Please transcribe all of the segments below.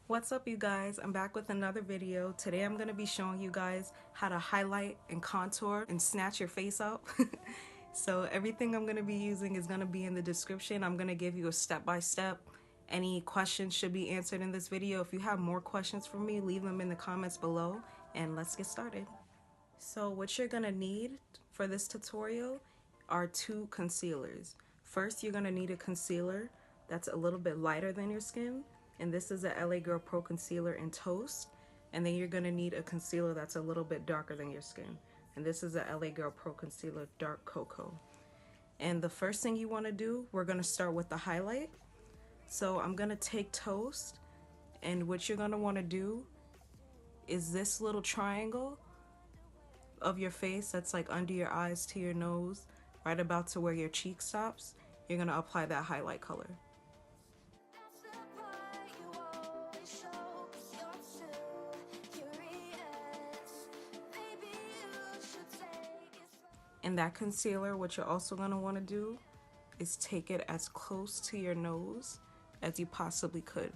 What's up, you guys? I'm back with another video. Today I'm going to be showing you guys how to highlight and contour and snatch your face out. So everything I'm going to be using is going to be in the description. I'm going to give you a step-by-step. Any questions should be answered in this video. If you have more questions for me, leave them in the comments below and let's get started. So what you're going to need for this tutorial are two concealers. First, you're going to need a concealer that's a little bit lighter than your skin, and this is a LA Girl Pro Concealer in Toast. And then you're going to need a concealer that's a little bit darker than your skin, and this is a LA Girl Pro Concealer Dark Cocoa. And the first thing you want to do, we're going to start with the highlight. So I'm going to take Toast, and what you're going to want to do is this little triangle of your face that's like under your eyes to your nose, right about to where your cheek stops. You're going to apply that highlight color. And that concealer, what you're also going to want to do is take it as close to your nose as you possibly could.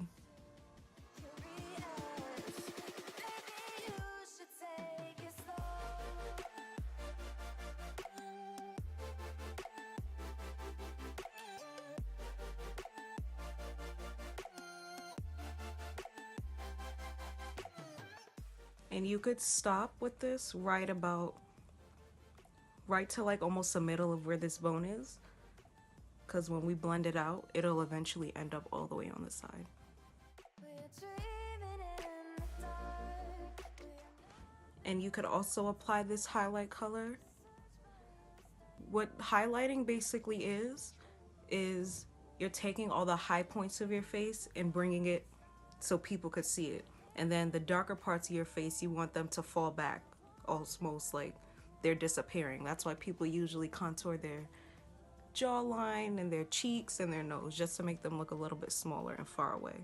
And you could stop with this right to like almost the middle of where this bone is, because when we blend it out, it'll eventually end up all the way on the side. And you could also apply this highlight color. What highlighting basically is you're taking all the high points of your face and bringing it so people could see it. And then the darker parts of your face, you want them to fall back, almost like they're disappearing. That's why people usually contour their jawline and their cheeks and their nose, just to make them look a little bit smaller and far away.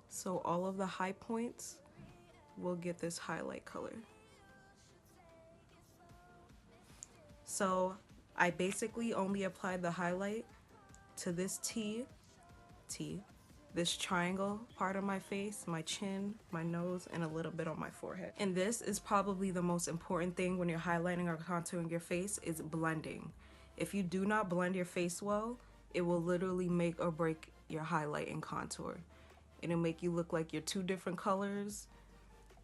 So all of the high points will get this highlight color. So I basically only applied the highlight to this this triangle part of my face, my chin, my nose, and a little bit on my forehead. And this is probably the most important thing when you're highlighting or contouring your face, is blending. If you do not blend your face well, it will literally make or break your highlight and contour. It'll make you look like you're two different colors.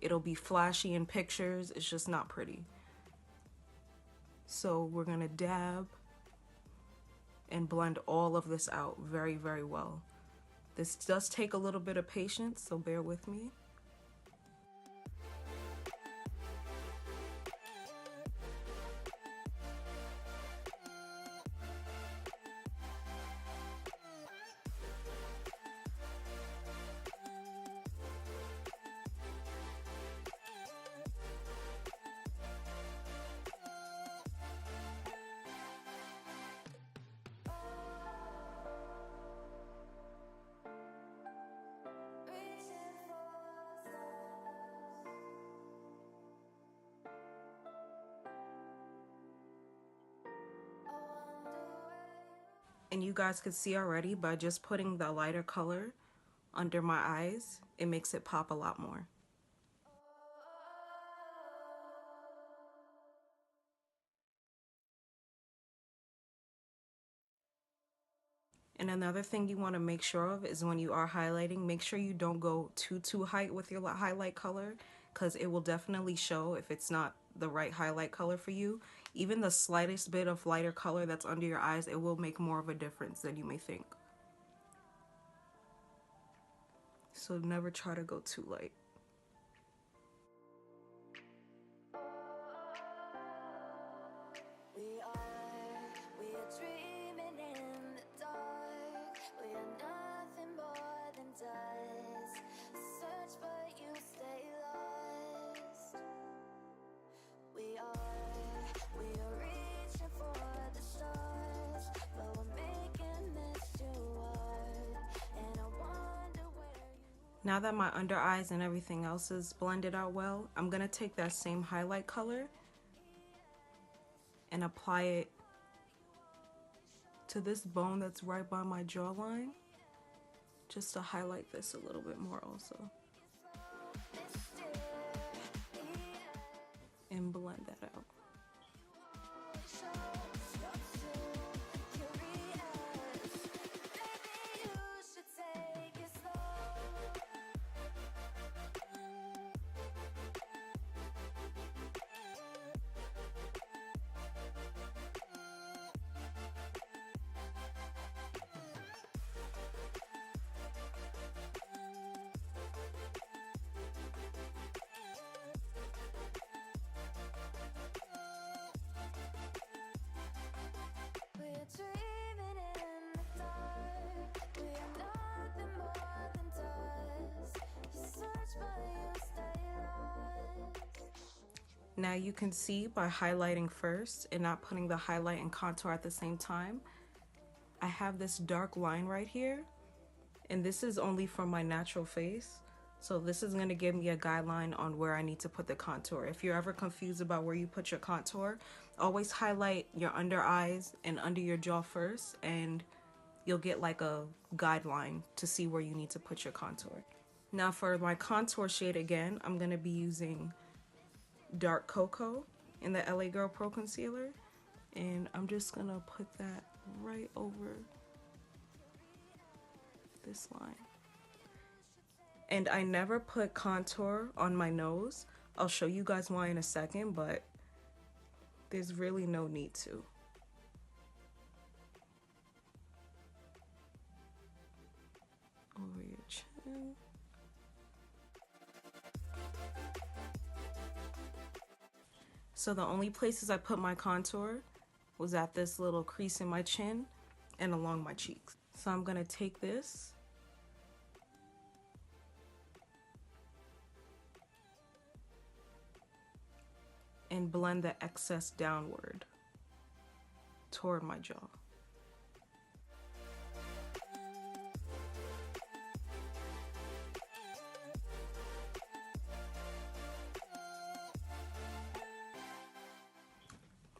It'll be flashy in pictures. It's just not pretty. So we're gonna dab and blend all of this out very, very well. This does take a little bit of patience, so bear with me. And you guys could see already by just putting the lighter color under my eyes, it makes it pop a lot more. And another thing you want to make sure of is when you are highlighting, make sure you don't go too high with your highlight color, because it will definitely show if it's not the right highlight color for you. Even the slightest bit of lighter color that's under your eyes, it will make more of a difference than you may think. So never try to go too light. Now that my under eyes and everything else is blended out well, I'm gonna take that same highlight color and apply it to this bone that's right by my jawline. just to highlight this a little bit more also. And blend that out. Now you can see by highlighting first and not putting the highlight and contour at the same time, I have this dark line right here, and this is only from my natural face. So this is going to give me a guideline on where I need to put the contour. If you're ever confused about where you put your contour, always highlight your under eyes and under your jaw first, and you'll get like a guideline to see where you need to put your contour. Now for my contour shade again, I'm going to be using Dark Cocoa in the LA Girl Pro Concealer, and I'm just going to put that right over this line. And I never put contour on my nose. I'll show you guys why in a second, but there's really no need to. Over your chin. So the only places I put my contour was at this little crease in my chin and along my cheeks. So I'm gonna take this and blend the excess downward toward my jaw.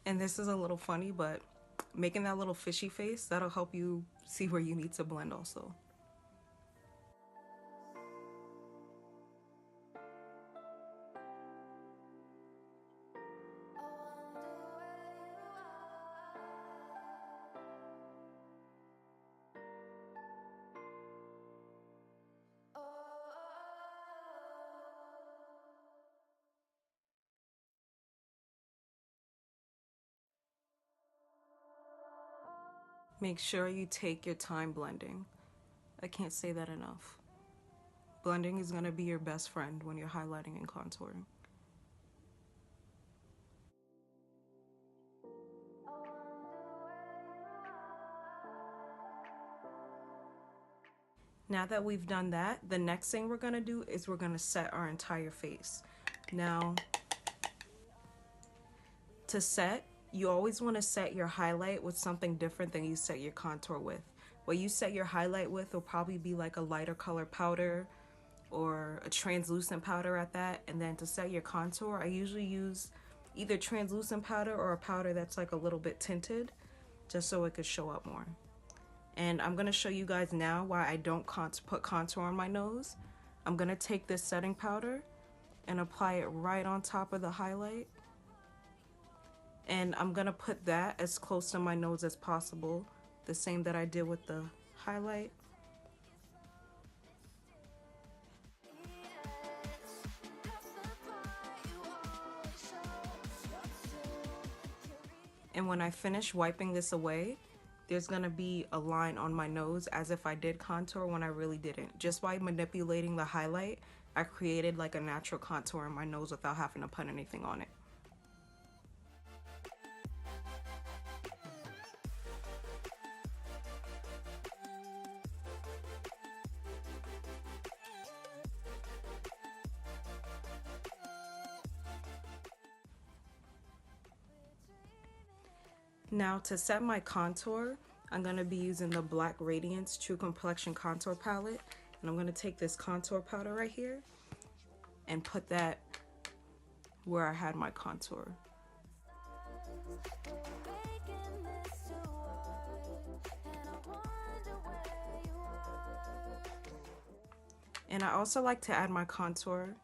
And this is a little funny, but making that little fishy face, that'll help you see where you need to blend also. Make sure you take your time blending. I can't say that enough. Blending is going to be your best friend when you're highlighting and contouring. Now that we've done that, the next thing we're going to do is we're going to set our entire face. Now, to set, you always want to set your highlight with something different than you set your contour with. What you set your highlight with will probably be like a lighter color powder or a translucent powder at that. And then to set your contour, I usually use either translucent powder or a powder that's like a little bit tinted, just so it could show up more. And I'm going to show you guys now why I don't put contour on my nose. I'm going to take this setting powder and apply it right on top of the highlight. And I'm gonna put that as close to my nose as possible, the same that I did with the highlight. And when I finish wiping this away, there's gonna be a line on my nose as if I did contour when I really didn't. Just by manipulating the highlight, I created like a natural contour in my nose without having to put anything on it. Now to set my contour, I'm going to be using the black Radiance True Complexion Contour Palette. And I'm going to take this contour powder right here and put that where I had my contour. And I also like to add my contour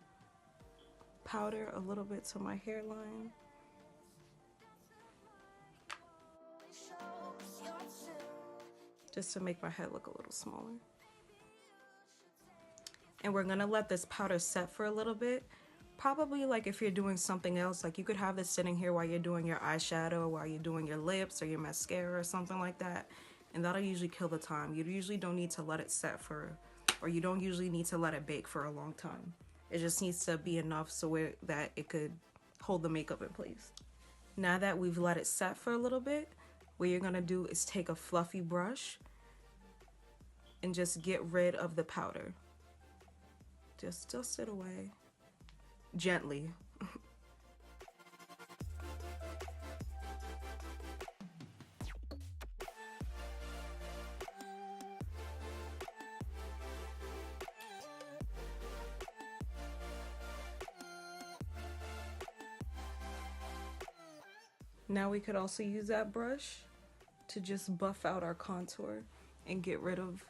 powder a little bit to my hairline. Just to make my head look a little smaller. And we're gonna let this powder set for a little bit. Probably like if you're doing something else, like you could have this sitting here while you're doing your eyeshadow, while you're doing your lips or your mascara or something like that. And that'll usually kill the time. You usually don't need to let it set for, or you don't usually need to let it bake for a long time. It just needs to be enough so that it could hold the makeup in place. Now that we've let it set for a little bit, what you're gonna do is take a fluffy brush and just get rid of the powder. Just dust it away. Gently. Now we could also use that brush to just buff out our contour and get rid of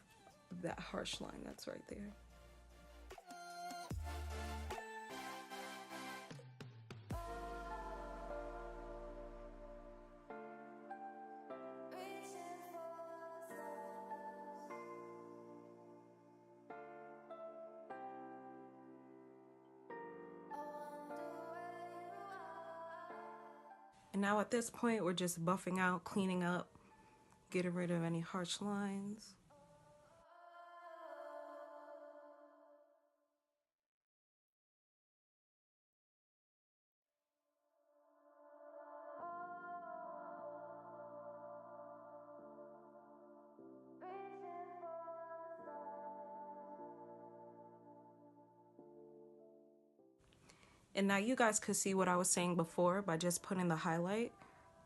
that harsh line that's right there. And now at this point, we're just buffing out, cleaning up, getting rid of any harsh lines. And now you guys could see what I was saying before by just putting the highlight.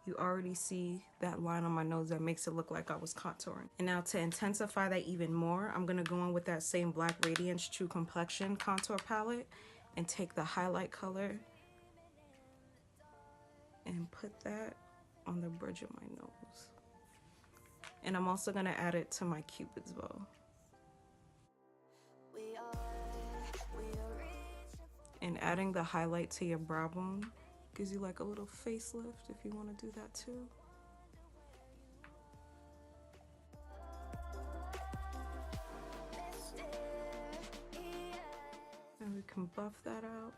You already see that line on my nose that makes it look like I was contouring. And now to intensify that even more, I'm gonna go in with that same Black Radiance True Complexion contour palette and take the highlight color and put that on the bridge of my nose. And I'm also gonna add it to my Cupid's bow. And adding the highlight to your brow bone gives you like a little facelift if you want to do that too. And we can buff that out.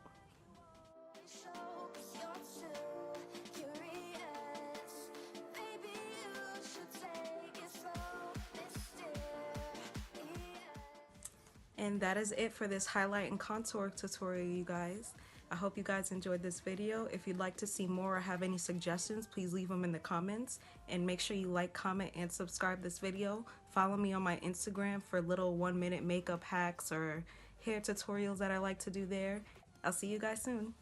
And that is it for this highlight and contour tutorial, you guys. I hope you guys enjoyed this video. If you'd like to see more or have any suggestions, please leave them in the comments. And make sure you like, comment, and subscribe this video. Follow me on my Instagram for little 1-minute makeup hacks or hair tutorials that I like to do there. I'll see you guys soon.